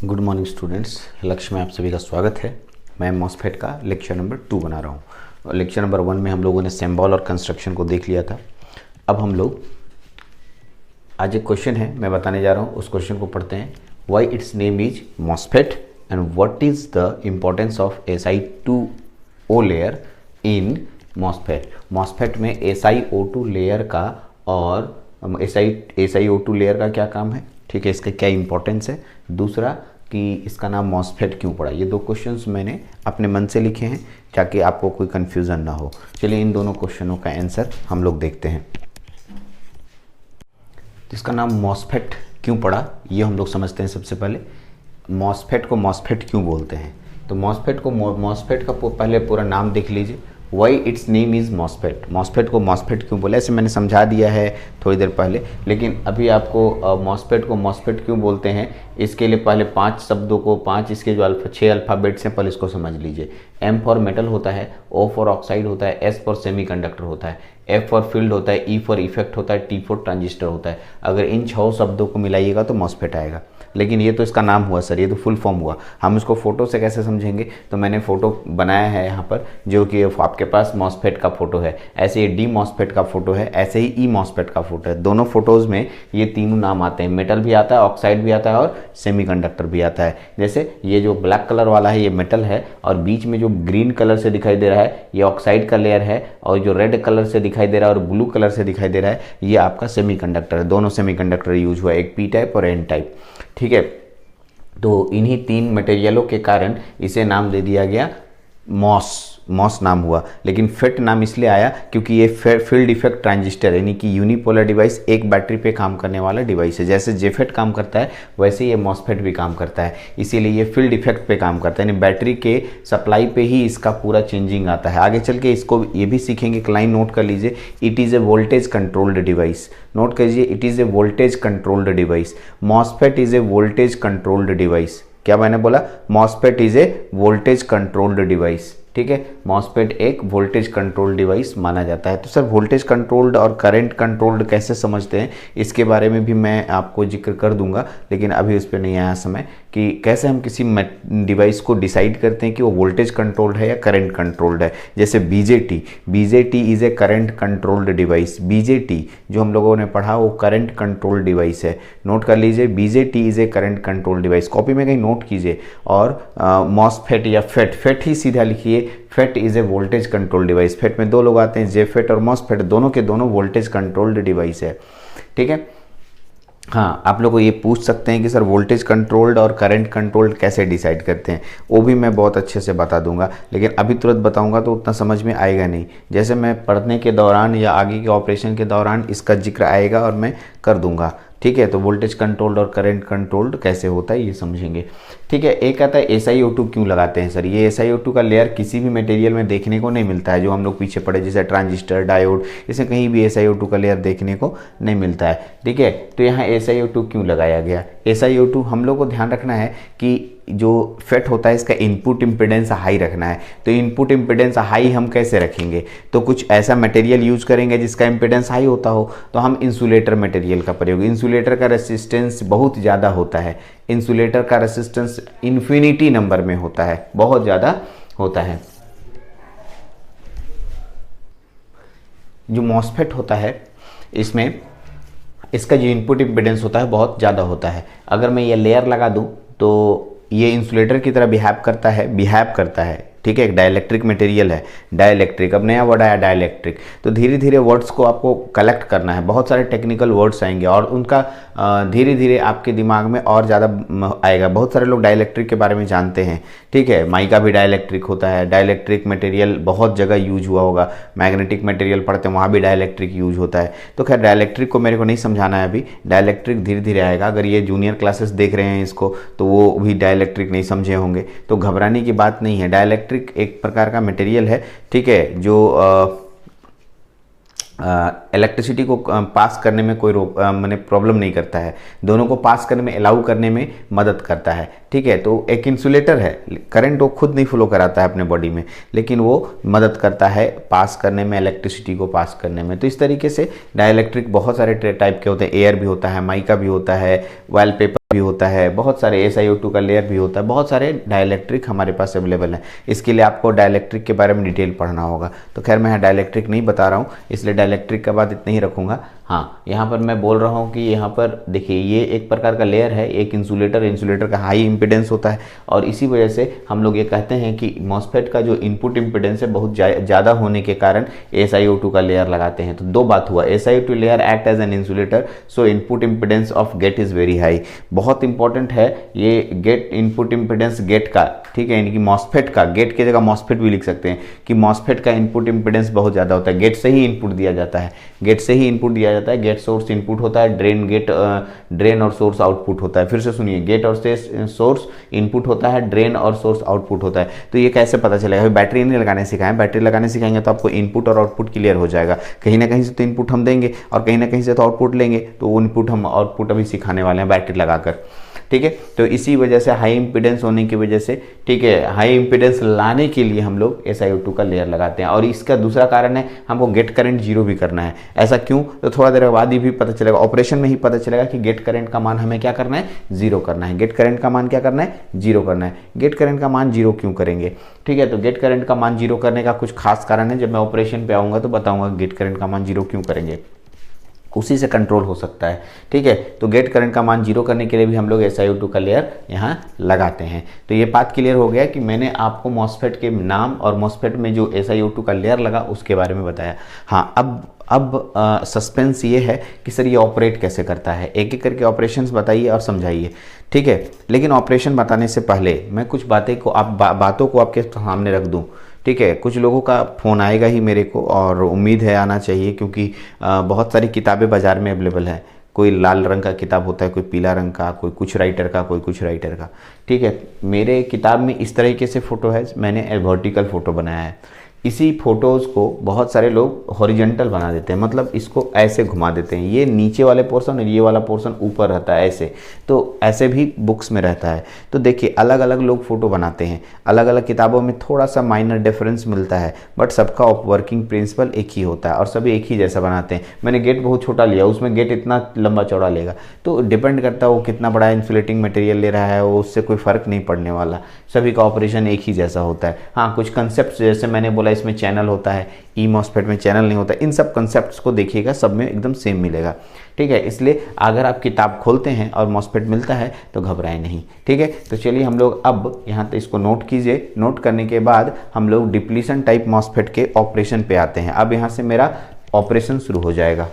Good morning students, लक्ष्य में आप सभी का स्वागत है। मैं मॉसफेट का लेक्चर नंबर 2 बना रहा हूँ। लेक्चर नंबर 1 में हम लोगों ने सिंबल और कंस्ट्रक्शन को देख लिया था। अब हम लोग आज एक क्वेश्चन है मैं बताने जा रहा हूँ, उस क्वेश्चन को पढ़ते हैं। Why it's name is MOSFET and what is the importance of SiO2 layer in MOSFET. MOSFET में SiO2 लेयर का और SiO2 लेयर का क्या काम है, ठीक है, इसका क्या इंपॉर्टेंस है, दूसरा कि इसका नाम मॉसफेट क्यों पड़ा। ये दो क्वेश्चंस मैंने अपने मन से लिखे हैं ताकि आपको कोई कंफ्यूजन ना हो। चलिए इन दोनों क्वेश्चनों का आंसर हम लोग देखते हैं। इसका नाम मॉसफेट क्यों पड़ा ये हम लोग समझते हैं। सबसे पहले मॉसफेट को मॉसफेट क्यों बोलते हैं, तो मॉसफेट का पहले पूरा नाम देख लीजिए। Why it's name is MOSFET. MOSFET को मॉसफेट क्यों बोले, ऐसे मैंने समझा दिया है थोड़ी देर पहले, लेकिन अभी आपको मॉसफेट को मॉसफेट क्यों बोलते हैं इसके लिए पहले 5 शब्दों को, 5 इसके जो 6 अल्फ़ाबेट्स हैं पहले इसको समझ लीजिए। M फॉर मेटल होता है, O फॉर ऑक्साइड होता है, S फॉर सेमीकंडक्टर होता है, F फॉर फील्ड होता है, E फॉर इफेक्ट होता है, T फॉर ट्रांजिस्टर होता है। अगर इन 6 शब्दों को मिलाइएगा तो मॉसफेट आएगा। लेकिन ये तो इसका नाम हुआ सर, ये तो फुल फॉर्म हुआ। हम इसको फोटो से कैसे समझेंगे, तो मैंने फोटो बनाया है यहाँ पर, जो कि आपके पास मॉसफेट का फोटो है, ऐसे ही डी मॉसफेट का फोटो है, ऐसे ही ई मॉसफेट का फोटो है। दोनों फोटोज़ में ये तीनों नाम आते हैं, मेटल भी आता है, ऑक्साइड भी आता है और सेमीकंडक्टर भी आता है। जैसे ये जो ब्लैक कलर वाला है ये मेटल है, और बीच में जो ग्रीन कलर से दिखाई दे रहा है ये ऑक्साइड का लेयर है, और जो रेड कलर से दिखाई दे रहा है और ब्लू कलर से दिखाई दे रहा है ये आपका सेमीकंडक्टर है। दोनों सेमीकंडक्टर यूज हुआ है, एक पी टाइप और एन टाइप, ठीक है। तो इन्हीं 3 मटेरियलों के कारण इसे नाम दे दिया गया मॉस नाम हुआ। लेकिन फेट नाम इसलिए आया क्योंकि ये फील्ड इफेक्ट ट्रांजिस्टर यानी कि यूनिपोलर डिवाइस, एक बैटरी पे काम करने वाला डिवाइस है। जैसे जेफेट काम करता है वैसे ये मॉसफेट भी काम करता है, इसीलिए ये फील्ड इफेक्ट पे काम करता है, यानी बैटरी के सप्लाई पे ही इसका पूरा चेंजिंग आता है। आगे चल के इसको ये भी सीखेंगे, एक लाइन नोट कर लीजिए, it is a voltage controlled device. Note कीजिए, it is a voltage controlled device. MOSFET is a voltage controlled device. क्या मैंने बोला, MOSFET is a voltage controlled device, ठीक है। मॉसफेट एक वोल्टेज कंट्रोल डिवाइस माना जाता है। तो सर वोल्टेज कंट्रोल्ड और करंट कंट्रोल्ड कैसे समझते हैं इसके बारे में भी मैं आपको जिक्र कर दूंगा, लेकिन अभी उस पर नहीं आया समय कि कैसे हम किसी डिवाइस को डिसाइड करते हैं कि वो वोल्टेज कंट्रोल्ड है या करंट कंट्रोल्ड है। जैसे BJT is a current controlled device. BJT जो हम लोगों ने पढ़ा वो करंट कंट्रोल डिवाइस है। नोट कर लीजिए, BJT is a current control device, copy में कहीं नोट कीजिए। और मॉसफेट या फेट ही सीधा लिखिए, FET is a voltage control device. FET में 2 लोग आते हैं, जेफेट और मॉसफेट, दोनों के दोनों वोल्टेज कंट्रोल्ड डिवाइस है, ठीक है। हाँ, आप लोग को ये पूछ सकते हैं कि सर वोल्टेज कंट्रोल्ड और करंट कंट्रोल्ड कैसे डिसाइड करते हैं, वो भी मैं बहुत अच्छे से बता दूंगा, लेकिन अभी तुरंत बताऊंगा तो उतना समझ में आएगा नहीं। जैसे मैं पढ़ने के दौरान या आगे के ऑपरेशन के दौरान इसका जिक्र आएगा और मैं कर दूंगा, ठीक है। तो वोल्टेज कंट्रोल्ड और करंट कंट्रोल्ड कैसे होता है ये समझेंगे, ठीक है। एक आता है SiO2 क्यों लगाते हैं सर। ये SiO2 का लेयर किसी भी मटेरियल में देखने को नहीं मिलता है, जो हम लोग पीछे पढ़े जैसे ट्रांजिस्टर, डायोड, इसे कहीं भी SiO2 का लेयर देखने को नहीं मिलता है, ठीक है। तो यहाँ SiO2 क्यों लगाया गया। SiO2 हम लोग को ध्यान रखना है कि जो फेट होता है इसका इनपुट इम्पीडेंस हाई रखना है। तो इनपुट इम्पीडेंस हाई हम कैसे रखेंगे, तो कुछ ऐसा मटेरियल यूज करेंगे जिसका इम्पीडेंस हाई होता हो। तो हम इंसुलेटर मटेरियल का प्रयोग, इंसुलेटर का रेसिस्टेंस बहुत ज़्यादा होता है, इंसुलेटर का रेसिस्टेंस इन्फिनिटी नंबर में होता है, बहुत ज़्यादा होता है। जो मॉसफेट होता है इसमें इसका जो इनपुट इम्पीडेंस होता है बहुत ज़्यादा होता है। अगर मैं ये लेयर लगा दूं तो ये इंसुलेटर की तरह बिहेव करता है, ठीक है। एक डाइलेक्ट्रिक मटेरियल है, डाइलेक्ट्रिक, अब नया वर्ड आया डाइलेक्ट्रिक। तो धीरे धीरे वर्ड्स को आपको कलेक्ट करना है, बहुत सारे टेक्निकल वर्ड्स आएंगे और उनका धीरे धीरे आपके दिमाग में और ज़्यादा आएगा। बहुत सारे लोग डाइलेक्ट्रिक के बारे में जानते हैं, ठीक है। माइका भी डाइलेक्ट्रिक होता है, डाइलेक्ट्रिक मटेरियल बहुत जगह यूज हुआ होगा, मैग्नेटिक मटेरियल पढ़ते हैं वहाँ भी डाइलेक्ट्रिक यूज होता है। तो खैर डाइलेक्ट्रिक को मेरे को नहीं समझाना है अभी, डाइलेक्ट्रिक धीरे धीरे आएगा। अगर ये जूनियर क्लासेस देख रहे हैं इसको तो वो भी डाइलेक्ट्रिक नहीं समझे होंगे, तो घबराने की बात नहीं है। डाइलेक्ट्रिक एक प्रकार का मटेरियल है, ठीक है, जो इलेक्ट्रिसिटी को पास करने में कोई माने प्रॉब्लम नहीं करता है, दोनों को पास करने में, अलाउ करने में मदद करता है, ठीक है। तो एक इंसुलेटर है, करंट वो खुद नहीं फ्लो कराता है अपने बॉडी में, लेकिन वो मदद करता है पास करने में, इलेक्ट्रिसिटी को पास करने में। तो इस तरीके से डाइलेक्ट्रिक बहुत सारे टाइप के होते हैं, एयर भी होता है, माइका भी होता है, वॉलपेपर भी होता है, बहुत सारे SiO2 का लेयर भी होता है, बहुत सारे डाइलेक्ट्रिक हमारे पास अवेलेबल हैं। इसके लिए आपको डाइलेक्ट्रिक के बारे में डिटेल पढ़ना होगा, तो खैर मैं यहाँ डाइलेक्ट्रिक नहीं बता रहा हूँ, इसलिए डाइलेक्ट्रिक का बात इतना ही रखूँगा। हाँ, यहाँ पर मैं बोल रहा हूँ कि यहाँ पर देखिए ये एक प्रकार का लेयर है, एक इंसुलेटर का हाई इम्पिडेंस होता है, और इसी वजह से हम लोग ये कहते हैं कि मॉस्फेट का जो इनपुट इम्पिडेंस है बहुत ज़्यादा होने के कारण SiO2 का लेयर लगाते हैं। तो दो बात हुआ, SiO2 layer act as an insulator, so input impedance of gate is very high. बहुत इंपॉर्टेंट है ये गेट, इनपुट इम्पिडेंस गेट का, ठीक है, यानी कि मॉस्फेट का, गेट की जगह मॉस्फेट भी लिख सकते हैं कि मॉस्फेट का इनपुट इम्पिडेंस बहुत ज़्यादा होता है। गेट से ही इनपुट दिया जाता है, गेट से ही इनपुट दिया जाता है, गेट सोर्स इनपुट होता है, ड्रेन और सोर्स आउटपुट होता है। फिर से सुनिए, गेट और सोर्स इनपुट होता है, ड्रेन और सोर्स आउटपुट होता है। तो ये कैसे पता चलेगा? बैटरी नहीं लगाने सिखाएं, बैटरी लगाने सिखाएंगे तो आपको इनपुट और आउटपुट क्लियर हो जाएगा। कहीं ना कहीं से तो इनपुट हम देंगे और कहीं ना कहीं से तो आउटपुट लेंगे, तो वो इनपुट हम आउटपुट अभी सिखाने वाले हैं बैटरी लगाकर, ठीक है। तो इसी वजह से हाई इंपीडेंस होने की वजह से, ठीक है, हाई इंपीडेंस लाने के लिए हम लोग SiO2 का लेयर लगाते हैं। और इसका दूसरा कारण है, हमको गेट करंट जीरो भी करना है। ऐसा क्यों? तो थोड़ा देर बाद ही भी पता चलेगा, ऑपरेशन में ही पता चलेगा कि गेट करंट का मान हमें क्या करना है, जीरो करना है। गेट करंट का मान क्या करना है, जीरो करना है। गेट करंट का मान जीरो क्यों करेंगे, ठीक है। तो गेट करंट का मान जीरो करने का कुछ खास कारण है, जब मैं ऑपरेशन पे आऊँगा तो बताऊँगा गेट करंट का मान जीरो क्यों करेंगे, उसी से कंट्रोल हो सकता है, ठीक है। तो गेट करंट का मान जीरो करने के लिए भी हम लोग SiO2 का लेयर यहाँ लगाते हैं। तो ये बात क्लियर हो गया कि मैंने आपको मॉस्फेट के नाम और मॉस्फेट में जो SiO2 का लेयर लगा उसके बारे में बताया। हाँ, अब सस्पेंस ये है कि सर ये ऑपरेट कैसे करता है, एक एक करके ऑपरेशंस बताइए और समझाइए, ठीक है। लेकिन ऑपरेशन बताने से पहले मैं कुछ बातों को आपके सामने रख दूँ, ठीक है। कुछ लोगों का फ़ोन आएगा ही मेरे को, और उम्मीद है आना चाहिए, क्योंकि बहुत सारी किताबें बाज़ार में अवेलेबल है। कोई लाल रंग का किताब होता है, कोई पीला रंग का, कोई कुछ राइटर का, कोई कुछ राइटर का, ठीक है। मेरे किताब में इस तरीके से फ़ोटो है, मैंने वर्टिकल फ़ोटो बनाया है। इसी फोटोज़ को बहुत सारे लोग हॉरिजेंटल बना देते हैं, मतलब इसको ऐसे घुमा देते हैं, ये नीचे वाले पोर्शन और ये वाला पोर्शन ऊपर रहता है ऐसे, तो ऐसे भी बुक्स में रहता है। तो देखिए अलग अलग लोग फ़ोटो बनाते हैं, अलग अलग किताबों में थोड़ा सा माइनर डिफरेंस मिलता है, बट सबका वर्किंग प्रिंसिपल एक ही होता है और सभी एक ही जैसा बनाते हैं। मैंने गेट बहुत छोटा लिया, उसमें गेट इतना लंबा चौड़ा लेगा, तो डिपेंड करता है वो कितना बड़ा इंसुलेटिंग मटेरियल ले रहा है, वो उससे कोई फ़र्क नहीं पड़ने वाला, सभी का ऑपरेशन एक ही जैसा होता है। हाँ, कुछ कंसेप्ट जैसे मैंने बोला इसमें चैनल होता है, मॉस्फेट में चैनल नहीं होता, इन सब कंसेप्ट्स को देखिएगा, सब में एकदम सेम मिलेगा, ठीक है। इसलिए अगर आप किताब खोलते हैं और मॉस्फेट मिलता है तो घबराएं नहीं, ठीक है। तो चलिए हम लोग अब यहाँ तक इसको नोट कीजिए। नोट करने के बाद हम लोग डिप्लीशन टाइप मॉस्फेट के ऑपरेशन पे आते हैं। अब यहाँ से मेरा ऑपरेशन शुरू हो जाएगा।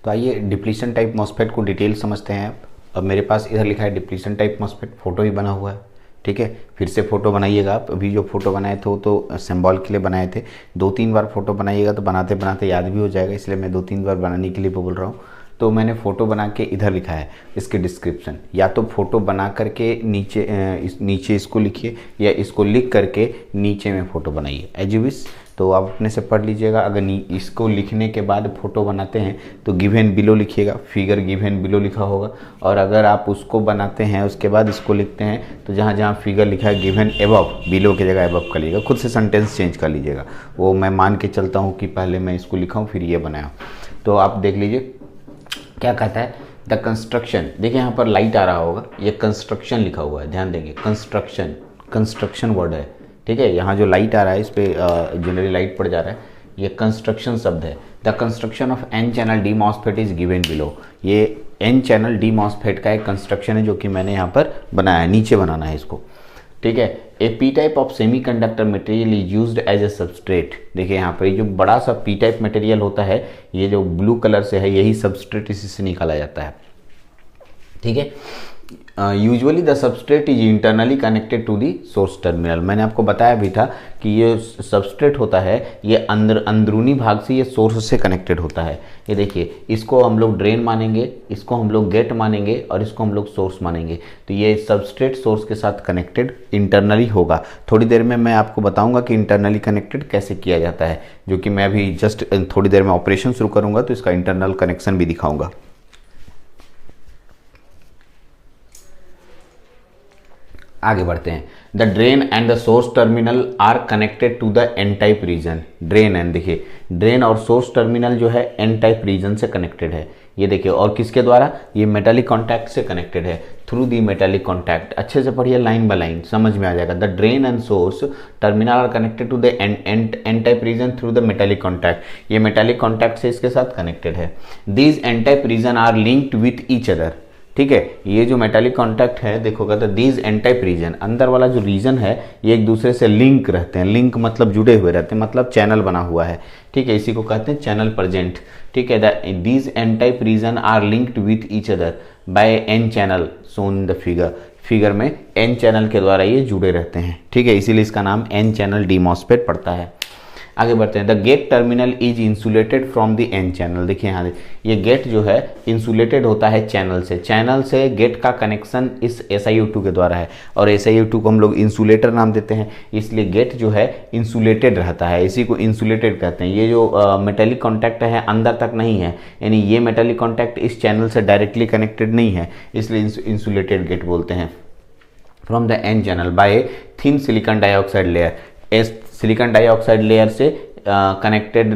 तो आइए डिप्लीशन टाइप मॉस्फेट को डिटेल समझते हैं। अब मेरे पास इधर लिखा है डिप्लीशन टाइप मॉस्फेट, फोटो ही बना हुआ है, ठीक है। फिर से फ़ोटो बनाइएगा आप, अभी जो फ़ोटो बनाए थे वो तो सिंबल के लिए बनाए थे, 2-3 बार फ़ोटो बनाइएगा तो बनाते बनाते याद भी हो जाएगा, इसलिए मैं 2-3 बार बनाने के लिए बोल रहा हूँ। तो मैंने फ़ोटो बना के इधर लिखा है इसके डिस्क्रिप्शन, या तो फ़ोटो बना करके नीचे इसको लिखिए, या इसको लिख करके नीचे में फ़ोटो बनाइए, एज यू विश। तो आप अपने से पढ़ लीजिएगा। अगर इसको लिखने के बाद फ़ोटो बनाते हैं तो गिव एंड बिलो लिखिएगा, फिगर गिव एंड बिलो लिखा होगा। और अगर आप उसको बनाते हैं उसके बाद इसको लिखते हैं तो जहाँ जहाँ फिगर लिखा है गिव एंड एबव, बिलो की जगह एबव कर लीजिएगा, खुद से सेंटेंस चेंज कर लीजिएगा। वो मैं मान के चलता हूँ कि पहले मैं इसको लिखा हूँ फिर ये बनाया। तो आप देख लीजिए क्या कहता है, द कंस्ट्रक्शन। देखिए यहाँ पर लाइट आ रहा होगा, ये कंस्ट्रक्शन लिखा हुआ है, ध्यान देंगे, कंस्ट्रक्शन वर्ड है, ठीक है। यहाँ जो लाइट आ रहा है इस पर जनरली लाइट पड़ जा रहा है, ये कंस्ट्रक्शन शब्द है। The construction of N channel D MOSFET is given below. ये एन चैनल डी मॉस्फेट का एक कंस्ट्रक्शन है जो कि मैंने यहाँ पर बनाया है, नीचे बनाना है इसको, ठीक है। A P type of semiconductor material is used as a substrate. देखिए यहाँ पर ये जो बड़ा सा पी टाइप मटेरियल होता है, ये जो ब्लू कलर से है, यही सबस्ट्रेट इसी से निकाला जाता है, ठीक है। Usually the substrate is internally connected to the source terminal. मैंने आपको बताया भी था कि ये सबस्ट्रेट होता है, ये अंदरूनी भाग से ये सोर्स से कनेक्टेड होता है। ये देखिए, इसको हम लोग ड्रेन मानेंगे, इसको हम लोग गेट मानेंगे और इसको हम लोग सोर्स मानेंगे। तो ये सबस्ट्रेट सोर्स के साथ कनेक्टेड इंटरनली होगा। थोड़ी देर में मैं आपको बताऊंगा कि इंटरनली कनेक्टेड कैसे किया जाता है, जो कि मैं अभी जस्ट थोड़ी देर में ऑपरेशन शुरू करूँगा तो इसका इंटरनल कनेक्शन भी दिखाऊँगा। आगे बढ़ते हैं। The drain and the source terminal are connected to the N type region. Drain and, देखिए ड्रेन और सोर्स टर्मिनल जो है एन टाइप रीजन से कनेक्टेड है। ये देखिए, और किसके द्वारा, ये मेटालिक कॉन्टैक्ट से कनेक्टेड है, थ्रू दी मेटालिक कॉन्टैक्ट। अच्छे से पढ़िए लाइन बाय लाइन, समझ में आ जाएगा। The drain and source terminal are connected to the N type region through the metallic contact. ये मेटालिक कॉन्टैक्ट से इसके साथ कनेक्टेड है। These N type region are linked with each other, ठीक है। ये जो मेटालिक कॉन्टैक्ट है देखो, कहता है दीज एन टाइप रीजन, अंदर वाला जो रीजन है ये एक दूसरे से लिंक रहते हैं। लिंक मतलब जुड़े हुए रहते हैं, मतलब चैनल बना हुआ है, ठीक है। इसी को कहते हैं चैनल प्रेजेंट, ठीक है। These N type region are linked with each other by N channel shown in the figure में एन चैनल के द्वारा ये जुड़े रहते हैं, ठीक है। इसीलिए इसका नाम एन चैनल डी मॉसफेट पड़ता है। आगे बढ़ते हैं। The gate terminal is insulated from the N channel. देखिए यहाँ ये गेट जो है इंसुलेटेड होता है चैनल से। चैनल से गेट का कनेक्शन इस SiO2 के द्वारा है, और SiO2 को हम लोग इंसुलेटर नाम देते हैं, इसलिए गेट जो है इंसुलेटेड रहता है, इसी को इंसुलेटेड कहते हैं। ये जो मेटालिक कॉन्टैक्ट है अंदर तक नहीं है, यानी ये मेटालिक कॉन्टैक्ट इस चैनल से डायरेक्टली कनेक्टेड नहीं है, इसलिए इंसुलेटेड गेट बोलते हैं। From the N channel by thin silicon dioxide layer. Silicon dioxide layer से कनेक्टेड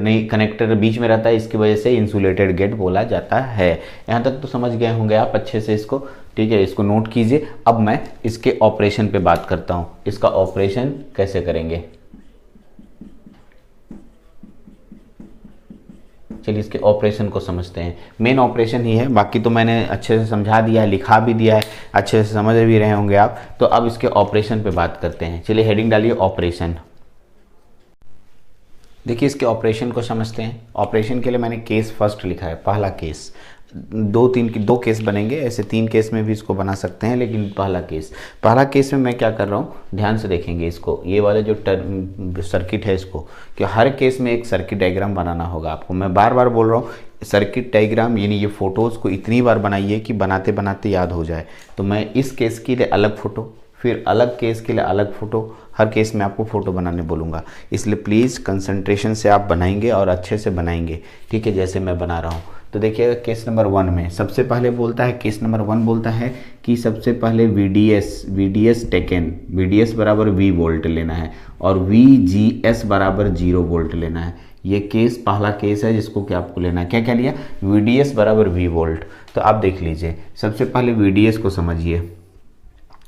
बीच में रहता है, इसकी वजह से इंसुलेटेड गेट बोला जाता है। यहाँ तक तो समझ गए होंगे आप अच्छे से इसको, ठीक है। इसको नोट कीजिए। अब मैं इसके ऑपरेशन पे बात करता हूँ, इसका ऑपरेशन कैसे करेंगे। चलिए इसके ऑपरेशन को समझते हैं। मेन ऑपरेशन ही है, बाकी तो मैंने अच्छे से समझा दिया है, लिखा भी दिया है, अच्छे से समझ भी रहे होंगे आप। तो अब इसके ऑपरेशन पे बात करते हैं। चलिए हेडिंग डालिए ऑपरेशन। देखिए इसके ऑपरेशन को समझते हैं। ऑपरेशन के लिए मैंने केस फर्स्ट लिखा है, पहला केस। दो केस बनेंगे, ऐसे 3 केस में भी इसको बना सकते हैं, लेकिन पहला केस में मैं क्या कर रहा हूँ, ध्यान से देखेंगे इसको। ये वाले जो सर्किट है इसको, कि हर केस में एक सर्किट डायग्राम बनाना होगा आपको। मैं बार बार बोल रहा हूँ, सर्किट डायग्राम यानी ये फोटोज़ को इतनी बार बनाइए कि बनाते बनाते याद हो जाए। तो मैं इस केस के लिए अलग फ़ोटो, फिर अलग केस के लिए अलग फ़ोटो, हर केस में आपको फ़ोटो बनाने बोलूँगा। इसलिए प्लीज़ कंसंट्रेशन से आप बनाएंगे और अच्छे से बनाएंगे, ठीक है, जैसे मैं बना रहा हूँ। तो देखिएगा केस नंबर 1 में सबसे पहले बोलता है, केस नंबर 1 बोलता है कि सबसे पहले VDS टेकन, VDS बराबर V वोल्ट लेना है और VGS बराबर 0 वोल्ट लेना है। ये केस पहला केस है जिसको कि आपको लेना है। क्या क्या लिया, VDS बराबर V वोल्ट। तो आप देख लीजिए, सबसे पहले VDS को समझिए।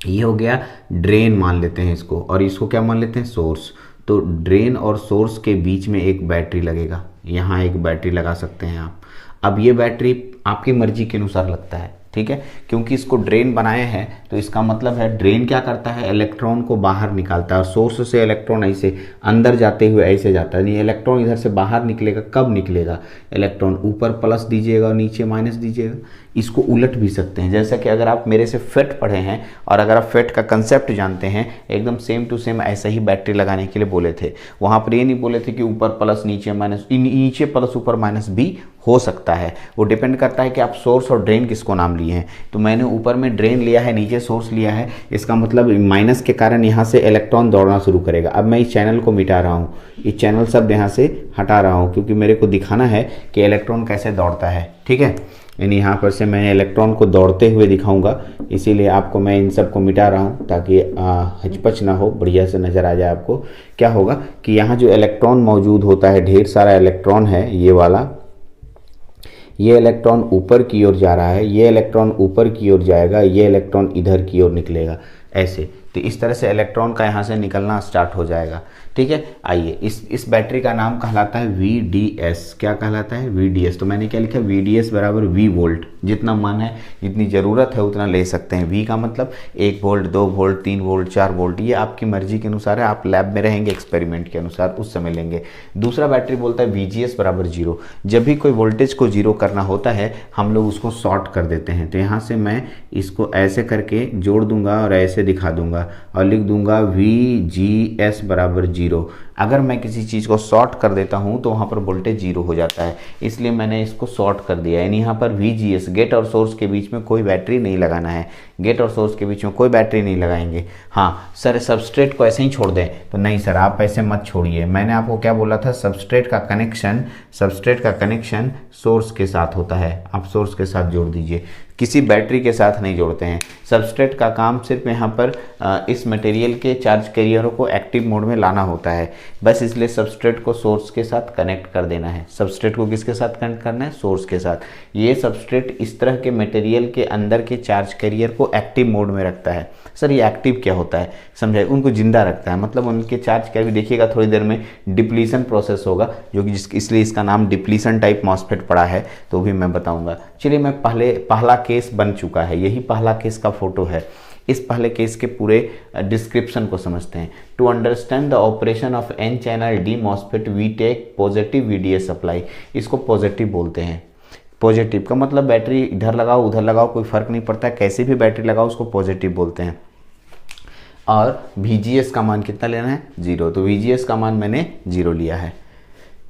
ये हो गया ड्रेन मान लेते हैं इसको, और इसको क्या मान लेते हैं, सोर्स। तो ड्रेन और सोर्स के बीच में एक बैटरी लगेगा, यहाँ एक बैटरी लगा सकते हैं आप। अब ये बैटरी आपकी मर्जी के अनुसार लगता है, ठीक है, क्योंकि इसको ड्रेन बनाए हैं तो इसका मतलब है ड्रेन क्या करता है, इलेक्ट्रॉन को बाहर निकालता है। और सोर्स से इलेक्ट्रॉन ऐसे अंदर जाते हुए ऐसे जाता है, नहीं इलेक्ट्रॉन इधर से बाहर निकलेगा। कब निकलेगा, इलेक्ट्रॉन ऊपर प्लस दीजिएगा और नीचे माइनस दीजिएगा। इसको उलट भी सकते हैं, जैसा कि अगर आप मेरे से फेट पढ़े हैं और अगर आप फेट का कंसेप्ट जानते हैं, एकदम सेम टू सेम ऐसा ही बैटरी लगाने के लिए बोले थे। वहाँ पर ये नहीं बोले थे कि ऊपर प्लस नीचे माइनस, नीचे प्लस ऊपर माइनस भी हो सकता है। वो डिपेंड करता है कि आप सोर्स और ड्रेन किसको नाम लिए हैं। तो मैंने ऊपर में ड्रेन लिया है, नीचे सोर्स लिया है, इसका मतलब माइनस के कारण यहाँ से इलेक्ट्रॉन दौड़ना शुरू करेगा। अब मैं इस चैनल को मिटा रहा हूँ, इस चैनल शब्द यहाँ से हटा रहा हूँ, क्योंकि मेरे को दिखाना है कि इलेक्ट्रॉन कैसे दौड़ता है, ठीक है। यानी यहाँ पर से मैंने इलेक्ट्रॉन को दौड़ते हुए दिखाऊंगा, इसीलिए आपको मैं इन सब को मिटा रहा हूँ ताकि हिचपच ना हो, बढ़िया से नज़र आ जाए आपको। क्या होगा कि यहाँ जो इलेक्ट्रॉन मौजूद होता है, ढेर सारा इलेक्ट्रॉन है, ये वाला, ये इलेक्ट्रॉन ऊपर की ओर जा रहा है, ये इलेक्ट्रॉन ऊपर की ओर जाएगा, ये इलेक्ट्रॉन इधर की ओर निकलेगा, ऐसे। तो इस तरह से इलेक्ट्रॉन का यहाँ से निकलना स्टार्ट हो जाएगा, ठीक है। आइए इस बैटरी का नाम कहलाता है VDS। क्या कहलाता है, VDS। तो मैंने क्या लिखा, VDS बराबर V वोल्ट। जितना मन है, जितनी ज़रूरत है उतना ले सकते हैं। V का मतलब 1 वोल्ट, 2 वोल्ट, 3 वोल्ट, 4 वोल्ट, ये आपकी मर्जी के अनुसार है। आप लैब में रहेंगे, एक्सपेरिमेंट के अनुसार उस समय लेंगे। दूसरा बैटरी बोलता है VGS बराबर 0। जब भी कोई वोल्टेज को 0 करना होता है, हम लोग उसको शॉर्ट कर देते हैं। तो यहाँ से मैं इसको ऐसे करके जोड़ दूंगा और ऐसे दिखा दूंगा और लिख दूंगा VGS बराबर 0। अगर मैं किसी चीज़ को शॉर्ट कर देता हूँ तो वहाँ पर वोल्टेज 0 हो जाता है, इसलिए मैंने इसको शॉर्ट कर दिया। यानी यहाँ पर VGS, गेट और सोर्स के बीच में कोई बैटरी नहीं लगाना है, गेट और सोर्स के बीच में कोई बैटरी नहीं लगाएंगे। हाँ सर, सबस्ट्रेट को ऐसे ही छोड़ दें, तो नहीं सर, आप ऐसे मत छोड़िए। मैंने आपको क्या बोला था, सबस्ट्रेट का कनेक्शन सोर्स के साथ होता है, आप सोर्स के साथ जोड़ दीजिए, किसी बैटरी के साथ नहीं जोड़ते हैं। सबस्ट्रेट का काम सिर्फ यहाँ पर इस मटेरियल के चार्ज कैरियरों को एक्टिव मोड में लाना होता है। बस इसलिए सबस्ट्रेट को सोर्स के साथ कनेक्ट कर देना है। सबस्ट्रेट को किसके साथ कनेक्ट करना है? सोर्स के साथ। ये सबस्ट्रेट इस तरह के मटेरियल के अंदर के चार्ज कैरियर को एक्टिव मोड में रखता है। सर ये एक्टिव क्या होता है समझाइए? उनको जिंदा रखता है, मतलब उनके चार्ज कैरियर, देखिएगा थोड़ी देर में डिप्लीशन प्रोसेस होगा जो कि इसलिए इसका नाम डिप्लीशन टाइप मॉसफेट पड़ा है, तो भी मैं बताऊंगा। चलिए मैं पहला केस बन चुका है, यही पहला केस का फोटो है। इस पहले केस के पूरे डिस्क्रिप्शन को समझते हैं। To understand the operation of N channel D MOSFET we take positive VDS supply. इसको पॉजिटिव बोलते हैं। पॉजिटिव का मतलब बैटरी इधर लगाओ उधर लगाओ कोई फर्क नहीं पड़ता, कैसे भी बैटरी लगाओ उसको पॉजिटिव बोलते हैं। और VGS का मान कितना लेना है? 0। तो VGS का मान मैंने 0 लिया है।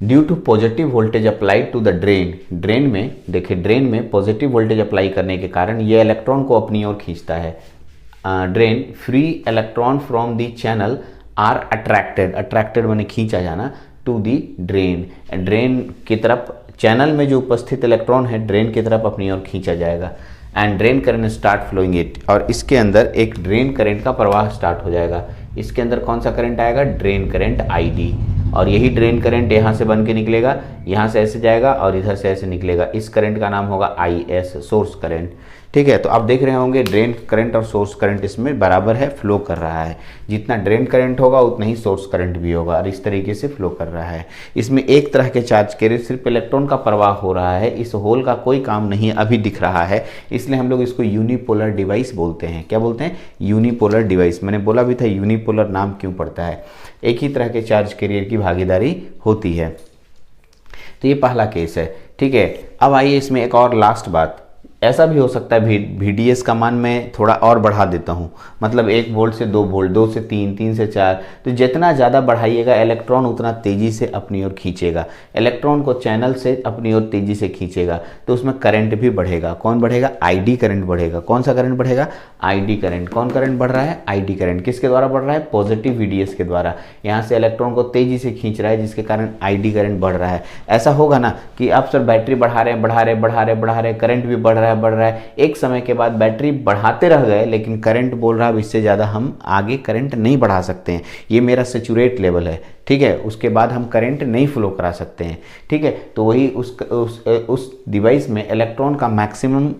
Due to positive voltage applied to the drain, drain में देखिए, ड्रेन में पॉजिटिव वोल्टेज अप्लाई करने के कारण ये इलेक्ट्रॉन को अपनी ओर खींचता है। Drain free electron from the channel are attracted, attracted माने खींचा जाना, टू दी ड्रेन, ड्रेन की तरफ, चैनल में जो उपस्थित इलेक्ट्रॉन है ड्रेन की तरफ अपनी ओर खींचा जाएगा। And drain current start flowing it, और इसके अंदर एक ड्रेन करंट का प्रवाह स्टार्ट हो जाएगा। इसके अंदर कौन सा करंट आएगा? ड्रेन करंट ID, और यही ड्रेन करंट यहाँ से बन के निकलेगा, यहाँ से ऐसे जाएगा और इधर से ऐसे निकलेगा। इस करंट का नाम होगा IS, सोर्स करंट। ठीक है, तो आप देख रहे होंगे ड्रेन करंट और सोर्स करंट इसमें बराबर है, फ्लो कर रहा है। जितना ड्रेन करंट होगा उतना ही सोर्स करंट भी होगा, और इस तरीके से फ्लो कर रहा है। इसमें एक तरह के चार्ज कैरियर, सिर्फ इलेक्ट्रॉन का प्रवाह हो रहा है, इस होल का कोई काम नहीं अभी दिख रहा है, इसलिए हम लोग इसको यूनिपोलर डिवाइस बोलते हैं। क्या बोलते हैं? Unipolar device. मैंने बोला भी था यूनिपोलर नाम क्यों पड़ता है, एक ही तरह के चार्ज कैरियर की भागीदारी होती है। तो ये पहला केस है। ठीक है, अब आइए इसमें एक और लास्ट बात। ऐसा भी हो सकता है VDS का मान मैं थोड़ा और बढ़ा देता हूँ, मतलब 1 वोल्ट से 2 वोल्ट, 2 से 3, 3 से 4, तो जितना ज़्यादा बढ़ाइएगा इलेक्ट्रॉन उतना तेज़ी से अपनी ओर खींचेगा, इलेक्ट्रॉन को चैनल से अपनी ओर तेज़ी से खींचेगा, तो उसमें करंट भी बढ़ेगा। कौन बढ़ेगा? ID करंट बढ़ेगा। कौन सा करंट बढ़ेगा? ID current. कौन करंट बढ़ रहा है? ID current. किसके द्वारा बढ़ रहा है? पॉजिटिव VDS के द्वारा। यहाँ से इलेक्ट्रॉन को तेज़ी से खींच रहा है, जिसके कारण ID करंट बढ़ रहा है। ऐसा होगा ना कि आप सर बैटरी बढ़ा रहे, करंट भी बढ़ रहा है, एक समय के बाद बैटरी बढ़ाते रह गए लेकिन करंट बोल रहा है इससे ज़्यादा हम आगे करंट नहीं बढ़ा सकते हैं, ये मेरा सैचुरेट लेवल है। ठीक है, उसके बाद हम करंट नहीं फ्लो करा सकते हैं। ठीक है, तो वही उस डिवाइस में इलेक्ट्रॉन का मैक्सिमम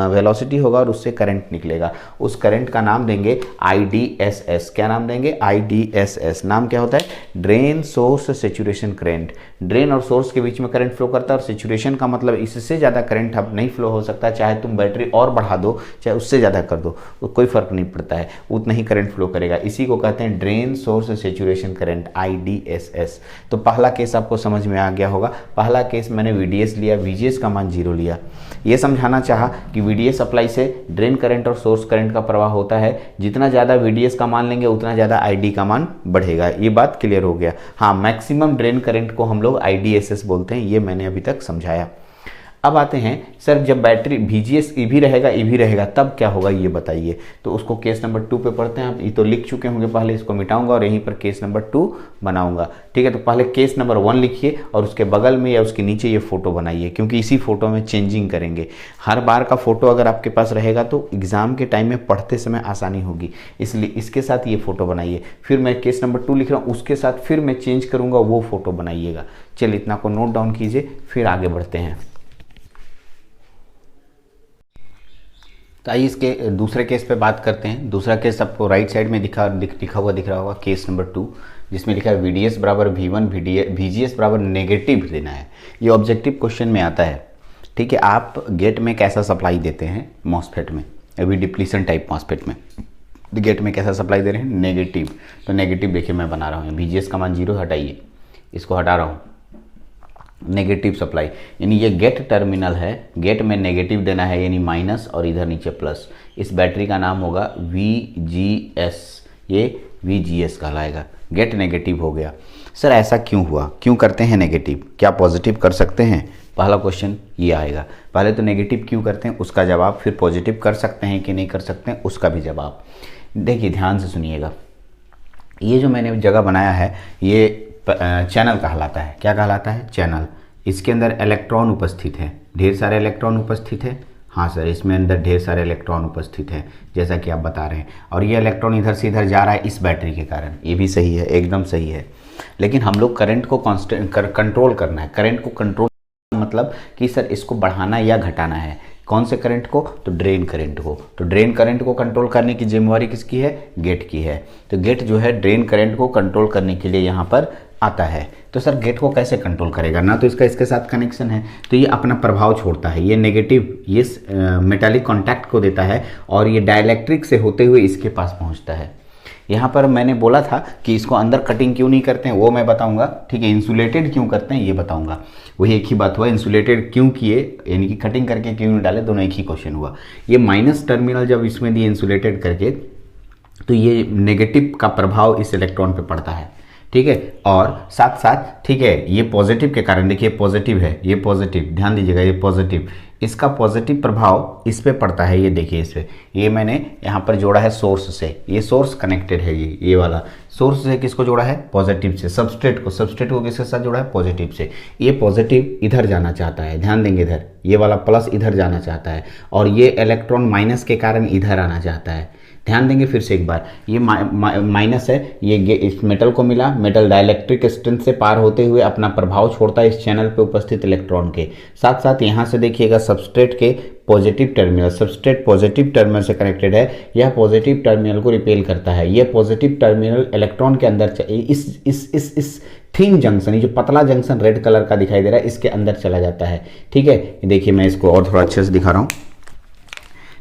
वेलोसिटी होगा और उससे करंट निकलेगा। उस करंट का नाम देंगे IDSS। क्या नाम देंगे? IDSS। नाम क्या होता है? Drain source saturation current. Drain और सोर्स के बीच में करंट फ्लो करता है, और सैचुरेशन का मतलब इससे ज़्यादा करंट अब नहीं फ्लो हो सकता, चाहे तुम बैटरी और बढ़ा दो चाहे उससे ज़्यादा कर दो, तो कोई फर्क नहीं पड़ता है, उतना ही करंट फ्लो करेगा। इसी को कहते हैं drain source saturation current, IDSS। तो पहला केस आपको समझ में आ गया होगा। पहला केस मैंने VDS लिया, VGS का मान 0 लिया। ये समझाना चाहा कि VDS सप्लाई से ड्रेन करंट और सोर्स करंट का प्रवाह होता है, जितना ज़्यादा VDS का मान लेंगे उतना ज़्यादा ID का मान बढ़ेगा। ये बात क्लियर हो गया। हाँ, मैक्सिमम ड्रेन करंट को हम लोग IDSS बोलते हैं, ये मैंने अभी तक समझाया। अब आते हैं सर, जब बैटरी VGS EV रहेगा तब क्या होगा ये बताइए। तो उसको केस नंबर 2 पे पढ़ते हैं। आप ये तो लिख चुके होंगे, पहले इसको मिटाऊंगा और यहीं पर केस नंबर 2 बनाऊंगा। ठीक है, तो पहले केस नंबर 1 लिखिए और उसके बगल में या उसके नीचे ये फोटो बनाइए, क्योंकि इसी फोटो में चेंजिंग करेंगे। हर बार का फोटो अगर आपके पास रहेगा तो एग्जाम के टाइम में पढ़ते समय आसानी होगी, इसलिए इसके साथ ये फोटो बनाइए। फिर मैं केस नंबर 2 लिख रहा हूँ, उसके साथ फिर मैं चेंज करूँगा, वो फोटो बनाइएगा। चलिए इतना को नोट डाउन कीजिए, फिर आगे बढ़ते हैं। तो आइए इसके दूसरे केस पे बात करते हैं। दूसरा केस आपको राइट साइड में लिखा हुआ दिख रहा होगा, केस नंबर 2, जिसमें लिखा है VDS बराबर V1, VGS बराबर नेगेटिव देना है। ये ऑब्जेक्टिव क्वेश्चन में आता है। ठीक है, आप गेट में कैसा सप्लाई देते हैं मॉसफेट में, अभी डिप्लीशन टाइप मॉसफेट में गेट में कैसा सप्लाई दे रहे हैं? नेगेटिव। तो नेगेटिव देखिए मैं बना रहा हूँ, VGS का मान 0 हटाइए, इसको हटा रहा हूँ, नेगेटिव सप्लाई, यानी ये गेट टर्मिनल है, गेट में नेगेटिव देना है यानी माइनस और इधर नीचे प्लस। इस बैटरी का नाम होगा VGS, ये VGS कहलाएगा। गेट नेगेटिव हो गया। सर ऐसा क्यों हुआ, क्यों करते हैं नेगेटिव, क्या पॉजिटिव कर सकते हैं? पहला क्वेश्चन ये आएगा। पहले तो नेगेटिव क्यों करते हैं उसका जवाब, फिर पॉजिटिव कर सकते हैं कि नहीं कर सकते हैं उसका भी जवाब। देखिए ध्यान से सुनिएगा, ये जो मैंने जगह बनाया है ये चैनल कहलाता है। क्या कहलाता है? चैनल। इसके अंदर इलेक्ट्रॉन उपस्थित है, ढेर सारे इलेक्ट्रॉन उपस्थित है। हाँ सर, इसमें अंदर ढेर सारे इलेक्ट्रॉन उपस्थित है जैसा कि आप बता रहे हैं, और ये इलेक्ट्रॉन इधर से इधर जा रहा है इस बैटरी के कारण। ये भी सही है, एकदम सही है। लेकिन हम लोग करंट को कंट्रोल करना है। करंट को कंट्रोल मतलब कि सर इसको बढ़ाना या घटाना है। कौन से करंट को? तो ड्रेन करंट को। तो ड्रेन करंट को कंट्रोल करने की जिम्मेवारी किसकी है? गेट की है। तो गेट जो है ड्रेन करंट को कंट्रोल करने के लिए यहाँ पर आता है। तो सर गेट को कैसे कंट्रोल करेगा? ना तो इसका इसके साथ कनेक्शन है, तो ये अपना प्रभाव छोड़ता है। ये नेगेटिव ये मेटालिक कॉन्टैक्ट को देता है और ये डाइलेक्ट्रिक से होते हुए इसके पास पहुँचता है। यहाँ पर मैंने बोला था कि इसको अंदर कटिंग क्यों नहीं करते हैं वो मैं बताऊंगा, ठीक है। इंसुलेटेड क्यों करते हैं ये बताऊंगा। वही एक ही बात हुआ, इंसुलेटेड क्यों किए, यानी कि कटिंग करके क्यों नहीं डाले, दोनों एक ही क्वेश्चन हुआ। ये माइनस टर्मिनल जब इसमें दिए इंसुलेटेड करके, तो ये नेगेटिव का प्रभाव इस इलेक्ट्रॉन पे पड़ता है, ठीक है। और साथ साथ, ठीक है, ये पॉजिटिव के कारण, देखिए पॉजिटिव है, ये पॉजिटिव, ध्यान दीजिएगा, ये पॉजिटिव, इसका पॉजिटिव प्रभाव इस पे पड़ता है। ये देखिए इस पे, ये मैंने यहाँ पर जोड़ा है सोर्स से, ये सोर्स कनेक्टेड है, ये वाला सोर्स से किसको जोड़ा है? पॉजिटिव से। सबस्ट्रेट को किसके साथ जोड़ा है? पॉजिटिव से। ये पॉजिटिव इधर जाना चाहता है, ध्यान देंगे इधर, ये वाला प्लस इधर जाना चाहता है, और ये इलेक्ट्रॉन माइनस के कारण इधर आना चाहता है। ध्यान देंगे फिर से एक बार, ये माइनस है, ये इस मेटल को मिला, मेटल डाइलेक्ट्रिक स्ट्रेंथ से पार होते हुए अपना प्रभाव छोड़ता है इस चैनल पे उपस्थित इलेक्ट्रॉन के। साथ साथ यहाँ से देखिएगा सबस्ट्रेट के positive terminal, substrate positive terminal से कनेक्टेड है, यह पॉजिटिव टर्मिनल को रिपेल करता है। यह पॉजिटिव टर्मिनल इलेक्ट्रॉन के अंदर इस थिन जंक्शन, ये जो पतला जंक्शन रेड कलर का दिखाई दे रहा है, इसके अंदर चला जाता है, ठीक है। देखिए मैं इसको और थोड़ा अच्छे से दिखा रहा हूँ,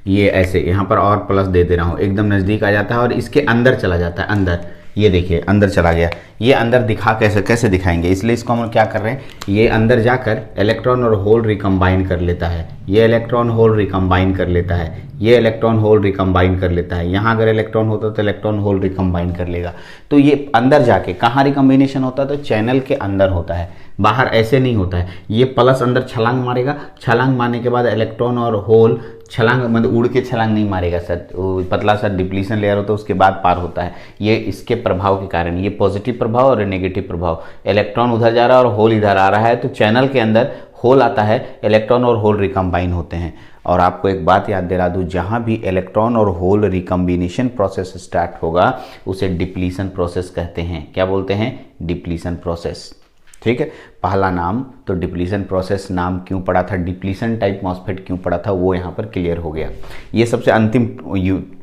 ये ऐसे यहाँ पर और प्लस दे दे रहा हूँ, एकदम नज़दीक आ जाता है और इसके अंदर चला जाता है, अंदर, ये देखिए अंदर चला गया। ये अंदर दिखा कैसे दिखाएंगे, इसलिए इसको हम क्या कर रहे हैं, ये अंदर जाकर इलेक्ट्रॉन और होल रिकम्बाइन कर लेता है, ये इलेक्ट्रॉन होल रिकम्बाइन कर लेता है, ये इलेक्ट्रॉन होल रिकम्बाइन कर लेता है। यहाँ अगर इलेक्ट्रॉन होता तो इलेक्ट्रॉन होल रिकम्बाइन कर लेगा। तो ये अंदर जाके कहाँ रिकम्बिनेशन होता है? तो चैनल के अंदर होता है, बाहर ऐसे नहीं होता है। ये प्लस अंदर छलांग मारेगा, छलांग मारने के बाद इलेक्ट्रॉन और होल छलांग मतलब उड़ के छलांग नहीं मारेगा सर, पतला सा डिप्लीशन लेयर होता है उसके बाद पार होता है। ये इसके प्रभाव के कारण, ये पॉजिटिव प्रभाव और नेगेटिव प्रभाव, इलेक्ट्रॉन उधर जा रहा है और होल इधर आ रहा है, तो चैनल के अंदर होल आता है, इलेक्ट्रॉन और होल रिकम्बाइन होते हैं। और आपको एक बात याद दिला दूँ, जहाँ भी इलेक्ट्रॉन और होल रिकम्बिनेशन प्रोसेस स्टार्ट होगा उसे डिप्लीशन प्रोसेस कहते हैं। क्या बोलते हैं? डिप्लीशन प्रोसेस, ठीक है। पहला नाम तो डिप्लीशन प्रोसेस नाम क्यों पड़ा था, डिप्लीशन टाइप मॉसफेट क्यों पड़ा था, वो यहाँ पर क्लियर हो गया। ये सबसे अंतिम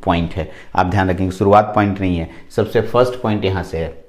पॉइंट है, आप ध्यान रखेंगे, शुरुआत पॉइंट नहीं है, सबसे फर्स्ट पॉइंट यहाँ से है।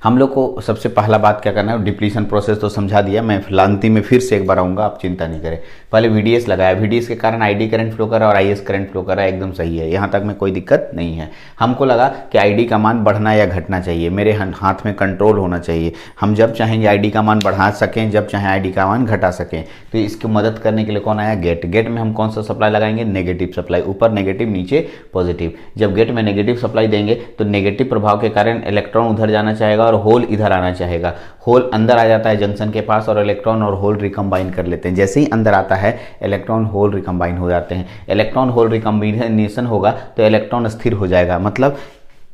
हम लोग को सबसे पहला बात क्या करना है, डिप्लीशन प्रोसेस तो समझा दिया, मैं अंतिम में फिर से एक बार आऊँगा, आप चिंता नहीं करें। पहले वीडीएस लगाया, वीडीएस के कारण आईडी करंट फ्लो कर रहा है और आईएस करंट फ्लो कर रहा है, एकदम सही है, यहाँ तक में कोई दिक्कत नहीं है। हमको लगा कि आईडी का मान बढ़ना या घटना चाहिए, मेरे हाथ में कंट्रोल होना चाहिए, हम जब चाहेंगे आईडी का मान बढ़ा सकें, जब चाहें आईडी का मान घटा सकें। तो इसकी मदद करने के लिए कौन आया? गेट। गेट में हम कौन सा सप्लाई लगाएंगे? नेगेटिव सप्लाई, ऊपर नेगेटिव नीचे पॉजिटिव। जब गेट में नेगेटिव सप्लाई देंगे तो नेगेटिव प्रभाव के कारण इलेक्ट्रॉन उधर जाना चाहेगा और होल इधर आना चाहेगा। होल अंदर आ जाता है जंक्शन के पास और इलेक्ट्रॉन और होल रिकम्बाइन कर लेते हैं। जैसे ही अंदर आता है इलेक्ट्रॉन होल रिकम्बाइन हो जाते हैं। इलेक्ट्रॉन होल रिकम्बिनेशन होगा तो इलेक्ट्रॉन स्थिर हो जाएगा। मतलब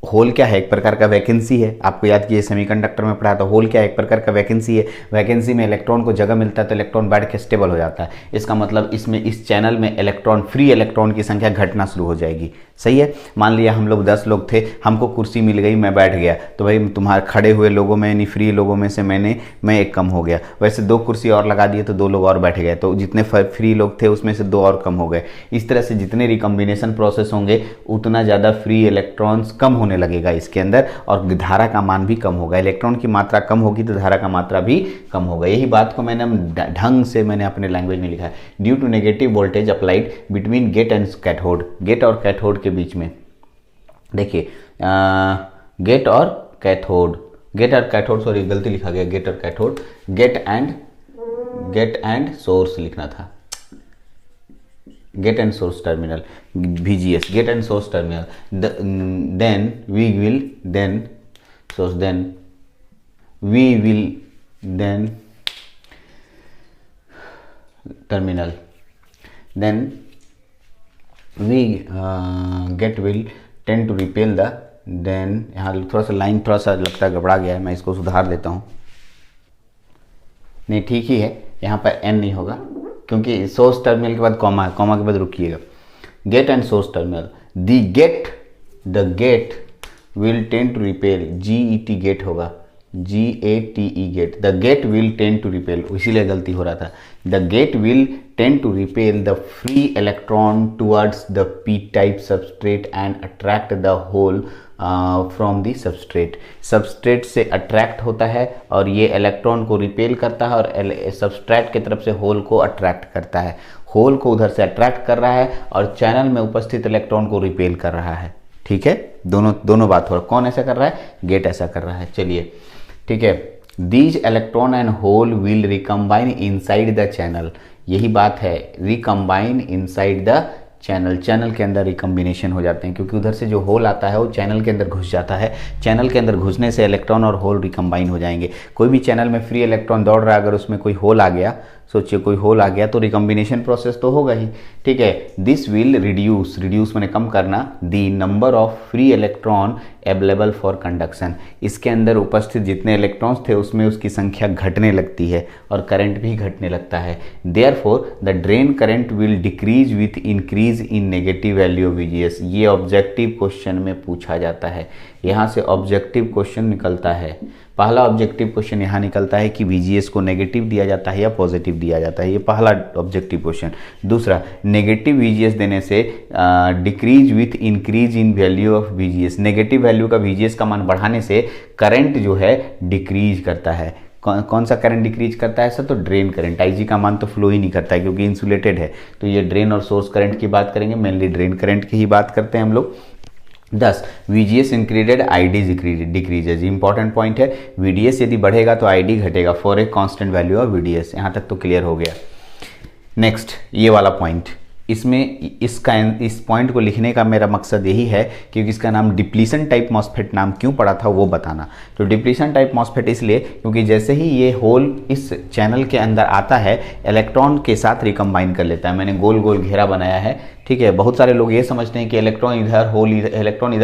होल क्या है? एक प्रकार का वैकेंसी है। आपको याद कीजिए सेमीकंडक्टर में पढ़ा था, होल क्या है? एक प्रकार का वैकेंसी है। वैकेंसी में इलेक्ट्रॉन को जगह मिलता है तो इलेक्ट्रॉन बैठ के स्टेबल हो जाता है। इसका मतलब इसमें इस चैनल में इलेक्ट्रॉन, फ्री इलेक्ट्रॉन की संख्या घटना शुरू हो जाएगी। सही है। मान लिया हम लोग 10 लोग थे, हमको कुर्सी मिल गई, मैं बैठ गया, तो भाई तुम्हारे खड़े हुए लोगों में यानी फ्री लोगों में से मैं एक कम हो गया। वैसे 2 कुर्सी और लगा दिए तो 2 लोग और बैठ गए, तो जितने फ्री लोग थे उसमें से 2 और कम हो गए। इस तरह से जितने रिकम्बिनेशन प्रोसेस होंगे उतना ज़्यादा फ्री इलेक्ट्रॉन्स कम होने लगेगा इसके अंदर और धारा का मान भी कम होगा। इलेक्ट्रॉन की मात्रा कम होगी तो धारा का मात्रा भी कम होगा। यही बात को मैंने ढंग से अपने लैंग्वेज में लिखा है। Due to negative voltage applied between gate and cathode, gate और कैथोड के बीच में, देखिए गेट और कैथोड, सॉरी गलती लिखा गया, गेट और कैथोड, गेट एंड सोर्स लिखना था, gate and source terminal, VGS, gate and source terminal, then we will terminal, then we get will tend to repel the, then यहाँ थोड़ा सा लाइन थोड़ा सा लगता है गड़बड़ा गया है, मैं इसको सुधार देता हूँ। नहीं ठीक ही है, यहाँ पर n नहीं होगा क्योंकि सोर्स टर्मिनल के बाद कॉमा है, कॉमा के बाद रुकिएगा। Gate and source terminal, the gate will tend to repel, GET gate होगा, GATE gate, the gate will tend to repel, इसीलिए गलती हो रहा था, the gate will tend to repel the free electron towards the p-type substrate and attract the hole from the substrate, substrate से attract होता है और ये इलेक्ट्रॉन को रिपेल करता है और सबस्ट्रेट की तरफ से होल को अट्रैक्ट करता है, होल को उधर से अट्रैक्ट कर रहा है और चैनल में उपस्थित इलेक्ट्रॉन को रिपेल कर रहा है। ठीक है, दोनों बात हो रहा है, कौन ऐसा कर रहा है, गेट ऐसा कर रहा है। चलिए ठीक है, these electron and hole will recombine inside the channel, यही बात है, recombine inside the channel, channel के अंदर रिकम्बिनेशन हो जाते हैं क्योंकि उधर से जो होल आता है वो चैनल के अंदर घुस जाता है, चैनल के अंदर घुसने से इलेक्ट्रॉन और होल रिकम्बाइन हो जाएंगे। कोई भी चैनल में फ्री इलेक्ट्रॉन दौड़ रहा है, अगर उसमें कोई होल आ गया, सोचिए कोई होल आ गया तो रिकम्बिनेशन प्रोसेस तो होगा ही। ठीक है, दिस विल रिड्यूस, रिड्यूस मैंने कम करना, the number of free electron available for conduction, इसके अंदर उपस्थित जितने इलेक्ट्रॉन्स थे उसमें उसकी संख्या घटने लगती है और करंट भी घटने लगता है। Therefore the drain current will decrease with increase in negative value of VGS, ये ऑब्जेक्टिव क्वेश्चन में पूछा जाता है, यहाँ से ऑब्जेक्टिव क्वेश्चन निकलता है। पहला ऑब्जेक्टिव क्वेश्चन यहाँ निकलता है कि VGS को नेगेटिव दिया जाता है या पॉजिटिव दिया जाता है, ये पहला ऑब्जेक्टिव क्वेश्चन। दूसरा, नेगेटिव VGS देने से decrease with increase in value of VGS, negative value का VGS का मान बढ़ाने से करंट जो है डिक्रीज करता है। कौन सा करंट डिक्रीज करता है सर, तो ड्रेन करंट, IG का मान तो फ्लो ही नहीं करता है क्योंकि इंसुलेटेड है, तो ये ड्रेन और सोर्स करंट की बात करेंगे, मेनली ड्रेन करंट की ही बात करते हैं हम लोग। 10 VGS इंक्रीजेड ID decreases, important point है, VDS यदि बढ़ेगा तो ID घटेगा for a constant value of VDS, यहाँ तक तो क्लियर हो गया। नेक्स्ट ये वाला पॉइंट, इसमें इस पॉइंट को लिखने का मेरा मकसद यही है क्योंकि इसका नाम डिप्लीशन टाइप मॉस्फेट नाम क्यों पड़ा था वो बताना। तो डिप्लीशन टाइप मॉस्फेट इसलिए क्योंकि जैसे ही ये होल इस चैनल के अंदर आता है इलेक्ट्रॉन के साथ रिकम्बाइन कर लेता है, मैंने गोल गोल घेरा बनाया है। ठीक है, बहुत सारे लोग ये समझते हैं कि इलेक्ट्रॉन इधर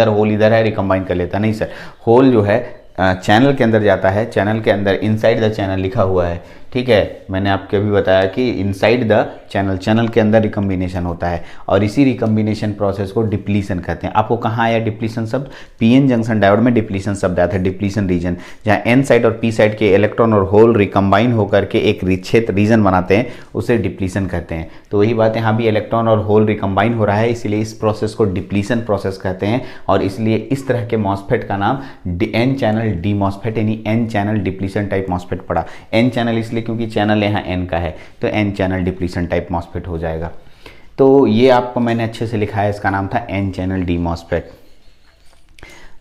होल इधर है, रिकम्बाइन कर लेता है, नहीं सर, होल जो है चैनल के अंदर जाता है, चैनल के अंदर इनसाइड द चैनल लिखा हुआ है। ठीक है, मैंने आपको अभी बताया कि इनसाइड द चैनल, चैनल के अंदर रिकम्बिनेशन होता है और इसी रिकम्बिनेशन प्रोसेस को डिप्लीशन कहते हैं। आपको कहाँ आया डिप्लीशन शब्द, PN जंक्शन डायोड में डिप्लीशन शब्द आया था, डिप्लीशन रीजन, जहाँ N साइड और P साइड के इलेक्ट्रॉन और होल रिकम्बाइन होकर के एक क्षेत्र रीजन बनाते हैं, उसे डिप्लीशन कहते हैं। तो वही बात यहाँ भी इलेक्ट्रॉन और होल रिकम्बाइन हो रहा है, इसलिए इस प्रोसेस को डिप्लीशन प्रोसेस कहते हैं और इसलिए इस तरह के मॉस्फेट का नाम N चैनल डी मॉस्फेट यानी N channel depletion type MOSFET पड़ा। N चैनल इसलिए क्योंकि चैनल यहाँ N का है तो N channel depletion type MOSFET हो जाएगा। तो ये आपको मैंने अच्छे से लिखा है, इसका नाम था N चैनल डी मॉस्फेट।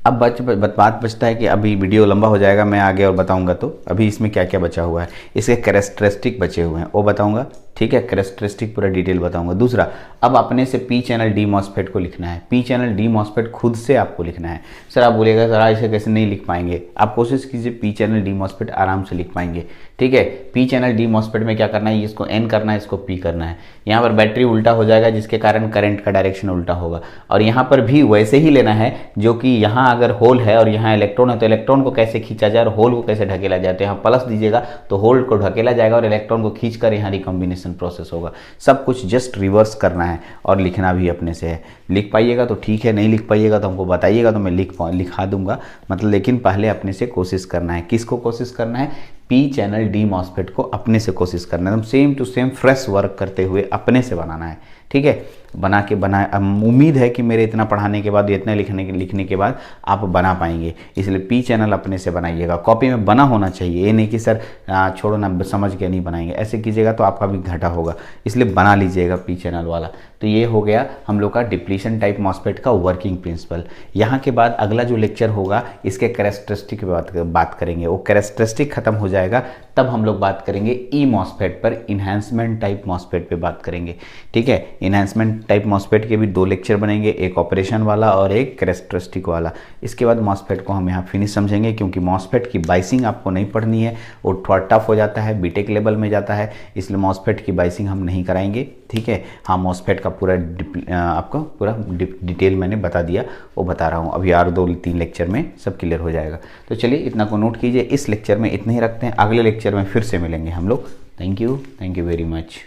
अब बात बचता है कि अभी वीडियो लंबा हो जाएगा, मैं आगे और बताऊंगा, तो अभी इसमें क्या क्या बचा हुआ है, इसके कैरेक्टरिस्टिक बचे हुए हैं वो बताऊंगा। ठीक है, कैरेक्टरिस्टिक पूरा डिटेल बताऊंगा। दूसरा, अब अपने से P चैनल डी मॉस्फेट को लिखना है, P चैनल डी मॉस्फेट खुद से आपको लिखना है। सर आप बोलिएगा सर ऐसे कैसे नहीं लिख पाएंगे, आप कोशिश कीजिए P चैनल डी मॉस्फेट आराम से लिख पाएंगे। ठीक है, P चैनल डी मॉस्फेट में क्या करना है, इसको N करना है, इसको P करना है। यहाँ पर बैटरी उल्टा हो जाएगा जिसके कारण करंट का डायरेक्शन उल्टा होगा और यहाँ पर भी वैसे ही लेना है जो कि यहाँ अगर होल है और यहाँ इलेक्ट्रॉन है तो इलेक्ट्रॉन को कैसे खींचा जाए और होल को कैसे ढकेला जाए, तो यहाँ प्लस दीजिएगा तो होल को ढकेला जाएगा और इलेक्ट्रॉन को खींचकर यहाँ रिकम्बिनेशन प्रोसेस होगा। सब कुछ जस्ट रिवर्स करना है और लिखना भी अपने से है। लिख पाइएगा तो ठीक है, नहीं लिख पाइएगा तो हमको बताइएगा तो मैं लिखा दूंगा, मतलब लेकिन पहले अपने से कोशिश करना है। किसको कोशिश करना है, P चैनल डी मॉस्फेट को अपने से कोशिश करना है, एकदम same to same fresh work करते हुए अपने से बनाना है। ठीक है, बना उम्मीद है कि मेरे इतना पढ़ाने के बाद, इतना लिखने के बाद आप बना पाएंगे, इसलिए P चैनल अपने से बनाइएगा। कॉपी में बना होना चाहिए, ये नहीं कि सर छोड़ो ना समझ के नहीं बनाएंगे, ऐसे कीजिएगा तो आपका भी घाटा होगा, इसलिए बना लीजिएगा P चैनल वाला। तो ये हो गया हम लोग का डिप्लीशन टाइप मॉस्फेट का वर्किंग प्रिंसिपल। यहाँ के बाद अगला जो लेक्चर होगा इसके कैरेक्टरिस्टिक पे बात करेंगे, वो कैरेक्टरिस्टिक खत्म हो जाएगा तब हम लोग बात करेंगे ई मॉस्फेट पर, इन्हांसमेंट टाइप मॉस्फेट पे बात करेंगे। ठीक है, इन्हांसमेंट टाइप मॉस्फेट के भी 2 लेक्चर बनेंगे, एक ऑपरेशन वाला और एक कैरेक्टरिस्टिक वाला। इसके बाद मॉस्फेट को हम यहाँ फिनिश समझेंगे क्योंकि मॉस्फेट की बाइसिंग आपको नहीं पढ़नी है, वो थोड़ा टफ हो जाता है, बीटेक लेवल में जाता है, इसलिए मॉस्फेट की बाइसिंग हम नहीं कराएंगे। ठीक है, हाँ मॉस्फेट का पूरा आपको पूरा डिटेल मैंने बता दिया, वो बता रहा हूँ, अभी और 2-3 लेक्चर में सब क्लियर हो जाएगा। तो चलिए इतना को नोट कीजिए, इस लेक्चर में इतने ही रखते हैं, अगले लेक्चर में फिर से मिलेंगे हम लोग। Thank you very much.